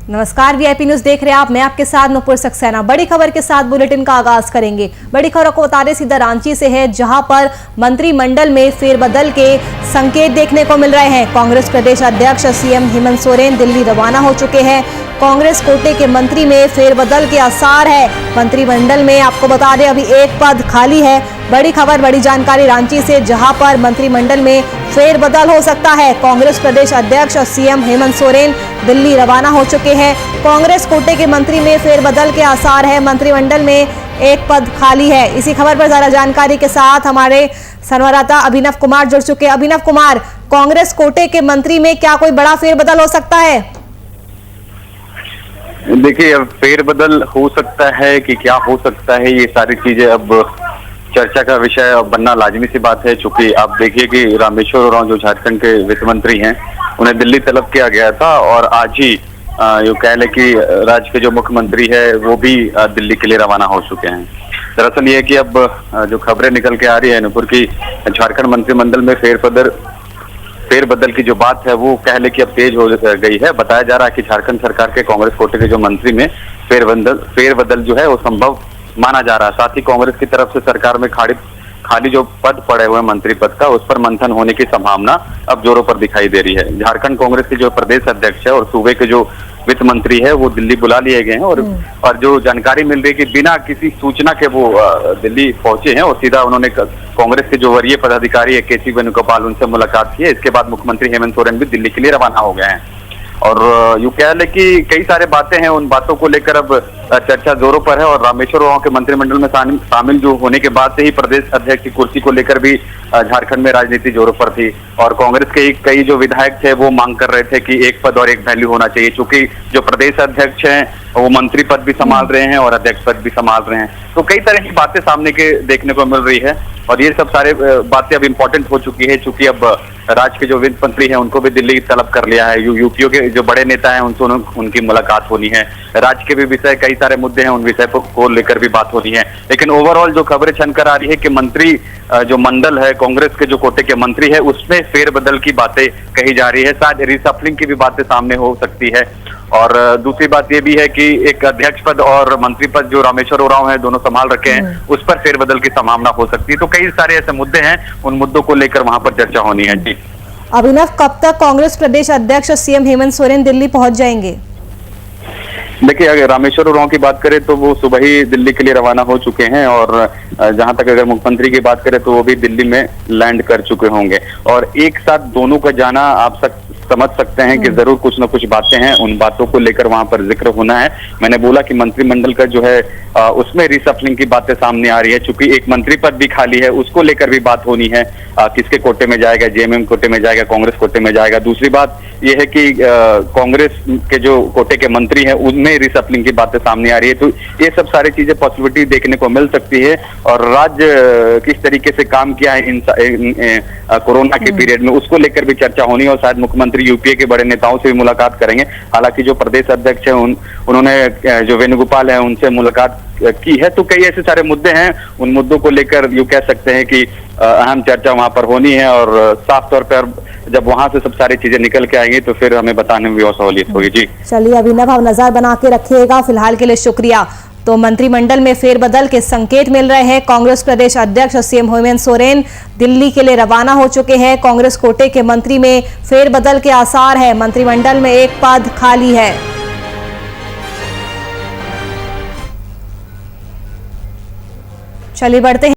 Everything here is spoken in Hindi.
नमस्कार, वीआईपी न्यूज देख रहे हैं आप। मैं आपके साथ नुपुर सक्सेना। बड़ी खबर के साथ बुलेटिन का आगाज करेंगे। बड़ी खबर को बता दें सीधा रांची से है, जहां पर मंत्रिमंडल में फेरबदल के संकेत देखने को मिल रहे हैं। कांग्रेस प्रदेश अध्यक्ष सीएम हेमंत सोरेन दिल्ली रवाना हो चुके हैं। कांग्रेस कोटे के मंत्री में फेरबदल के आसार है। मंत्रिमंडल में आपको बता दें अभी एक पद खाली है। बड़ी खबर, बड़ी जानकारी रांची से, जहां पर मंत्रिमंडल में फेरबदल हो सकता है। कांग्रेस प्रदेश अध्यक्ष सीएम हेमंत सोरेन दिल्ली रवाना हो चुके हैं। कांग्रेस कोटे के मंत्री में फेरबदल के आसार है। मंत्रिमंडल में एक पद खाली है। इसी खबर पर ज्यादा जानकारी के साथ हमारे संवाददाता अभिनव कुमार जुड़ चुके हैं। अभिनव कुमार, कांग्रेस कोटे के मंत्री में क्या कोई बड़ा फेरबदल हो सकता है? देखिए, अब फेरबदल हो सकता है कि क्या हो सकता है, ये सारी चीजें अब चर्चा का विषय बनना लाजमी सी बात है। चूंकि आप देखिए कि रामेश्वर उरांव जो झारखंड के वित्त मंत्री हैं, उन्हें दिल्ली तलब किया गया था और आज ही यूँ कह लें कि राज्य के जो मुख्यमंत्री है वो भी दिल्ली के लिए रवाना हो चुके हैं। दरअसल ये है कि अब जो खबरें निकल के आ रही है नुपुर की, झारखंड मंत्रिमंडल में फेरबदल की जो बात है वो कह ले कि अब तेज हो गई है। बताया जा रहा है कि झारखंड सरकार के कांग्रेस कोटे के जो मंत्री में फेरबदल जो है वो संभव माना जा रहा है। साथ ही कांग्रेस की तरफ से सरकार में खाली जो पद पड़े हुए मंत्री पद का, उस पर मंथन होने की संभावना अब जोरों पर दिखाई दे रही है। झारखंड कांग्रेस के जो प्रदेश अध्यक्ष है और सूबे के जो वित्त मंत्री है वो दिल्ली बुला लिए गए हैं और जो जानकारी मिल रही है कि बिना किसी सूचना के वो दिल्ली पहुंचे हैं और सीधा उन्होंने कांग्रेस के जो वरीय पदाधिकारी है केसी वेणुगोपाल, उनसे मुलाकात की है। इसके बाद मुख्यमंत्री हेमंत सोरेन भी दिल्ली के लिए रवाना हो गए हैं और यूँ कह ले कि कई सारे बातें हैं, उन बातों को लेकर अब चर्चा जोरों पर है। और रामेश्वर उरांव के मंत्रिमंडल में शामिल जो होने के बाद से ही प्रदेश अध्यक्ष की कुर्सी को लेकर भी झारखंड में राजनीति जोरों पर थी और कांग्रेस के कई जो विधायक थे वो मांग कर रहे थे कि एक पद और एक वैल्यू होना चाहिए। चूंकि जो प्रदेश अध्यक्ष हैं वो मंत्री पद भी संभाल रहे हैं और अध्यक्ष पद भी संभाल रहे हैं, तो कई तरह की बातें सामने के देखने को मिल रही है और ये सब सारे बातें अब इम्पोर्टेंट हो चुकी है। चूंकि अब राज्य के जो वित्त मंत्री हैं उनको भी दिल्ली तलब कर लिया है। यूपीओ के जो बड़े नेता हैं उनसे उनकी मुलाकात होनी है। राज्य के भी विषय कई सारे मुद्दे हैं, उन विषय को लेकर भी बात होनी है। लेकिन ओवरऑल जो खबरें छन कर आ रही है कि मंत्री जो मंडल है कांग्रेस के जो कोटे के मंत्री है उसमें फेरबदल की बातें कही जा रही है। शायद रिसफलिंग की भी बातें सामने हो सकती है। और दूसरी बात ये भी है कि एक अध्यक्ष पद और मंत्री पद जो रामेश्वर उरांव है दोनों संभाल रखे हैं, उस पर फेरबदल की संभावना हो सकती है। तो कई सारे ऐसे मुद्दे हैं, उन मुद्दों को लेकर वहां पर चर्चा होनी है। जी अभिनव, कब तक कांग्रेस प्रदेश अध्यक्ष सीएम हेमंत सोरेन दिल्ली पहुंच जाएंगे? देखिए, अगर रामेश्वर उरांव की बात करें तो वो सुबह ही दिल्ली के लिए रवाना हो चुके हैं और जहां तक अगर मुख्यमंत्री की बात करें तो वो भी दिल्ली में लैंड कर चुके होंगे और एक साथ दोनों का जाना आप समझ सकते हैं कि जरूर कुछ न कुछ बातें हैं, उन बातों को लेकर वहां पर जिक्र होना है। मैंने बोला कि मंत्रिमंडल का जो है उसमें रिसफलिंग की बातें सामने आ रही है। चूंकि एक मंत्री पद भी खाली है, उसको लेकर भी बात होनी है। किसके कोटे में जाएगा, जेएमएम कोटे में जाएगा, कांग्रेस कोटे में जाएगा। दूसरी बात यह है कि कांग्रेस के जो कोटे के मंत्री हैं उनमें रिसफलिंग की बातें सामने आ रही है। तो ये सब सारी चीजें पॉसिबिलिटी देखने को मिल सकती है और राज्य किस तरीके से काम किया है इन कोरोना के पीरियड में, उसको लेकर भी चर्चा होनी है और शायद मुख्यमंत्री यूपीए के बड़े नेताओं से भी मुलाकात करेंगे। हालांकि जो प्रदेश अध्यक्ष है उन्होंने जो वेणुगोपाल है उनसे मुलाकात की है। तो कई ऐसे सारे मुद्दे हैं, उन मुद्दों को लेकर यूं कह सकते हैं कि अहम चर्चा वहां पर होनी है और साफ तौर पर जब वहां से सब सारी चीजें निकल के आएंगी तो फिर हमें बताने में भी और सहूलियत होगी। जी चलिए अभिनव, आप नजर बना के रखिएगा। फिलहाल के लिए शुक्रिया। तो मंत्रिमंडल में फेरबदल के संकेत मिल रहे हैं। कांग्रेस प्रदेश अध्यक्ष सीएम हेमंत सोरेन दिल्ली के लिए रवाना हो चुके हैं। कांग्रेस कोटे के मंत्री में फेरबदल के आसार है। मंत्रिमंडल में एक पद खाली है। चलिए बढ़ते हैं।